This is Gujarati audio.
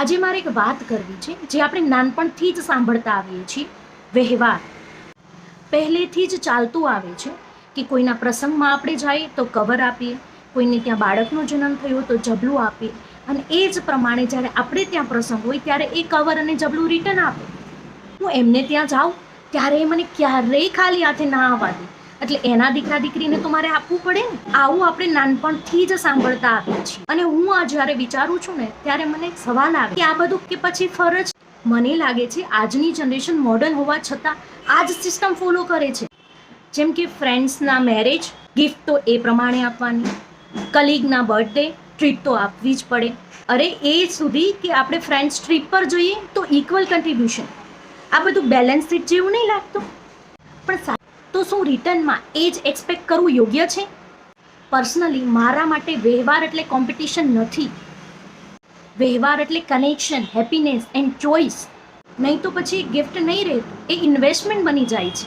આજે મારે એક વાત કરવી છે જે આપણે નાનપણથી જ સાંભળતા આવીએ છીએ, વ્યવહાર. પહેલેથી જ ચાલતું આવે છે કે કોઈના પ્રસંગમાં આપણે જઈએ તો કવર આપીએ, કોઈને ત્યાં બાળકનો જન્મ થયો તો જબલું આપીએ, અને એ જ પ્રમાણે જ્યારે આપણે ત્યાં પ્રસંગ હોય ત્યારે એ કવર અને જબલું રિટર્ન આપે. હું એમને ત્યાં જાઉં ત્યારે એ મને ક્યારેય ખાલી હાથે ના આવવા દે, એટલે એના દીકરા દીકરીને તો મારે આપવું પડે ને. આવું આપણે નાનપણથી જ સાંભળતા આવીએ છીએ. અને હું આ જ્યારે વિચારું છું ને ત્યારે મને એક સવાલ આવે કે આ બધું કે પછી ફરજ. મને લાગે છે આજની જનરેશન મોડર્ન હોવા છતાં આ જ સિસ્ટમ ફોલો કરે છે. જેમ કે ફ્રેન્ડ્સના મેરેજ, ગિફ્ટ તો એ પ્રમાણે આપવાની, કલીગના બર્થડે, ટ્રીપ તો આપવી જ પડે. અરે એ સુધી કે આપણે ફ્રેન્ડ્સ ટ્રીપ પર જઈએ તો ઇક્વલ કન્ટ્રીબ્યુશન. આ બધું બેલેન્સ શીટ જેવું નહીં લાગતું? પણ તો શું રિટર્નમાં એ જ એક્સપેક્ટ કરવું યોગ્ય છે? પર્સનલી મારા માટે વ્યવહાર એટલે કોમ્પિટિશન નથી. વ્યવહાર એટલે કનેક્શન, હેપીનેસ એન્ડ ચોઇસ. નહીં તો પછી ગિફ્ટ નહીં રહે, એ ઇન્વેસ્ટમેન્ટ બની જાય છે.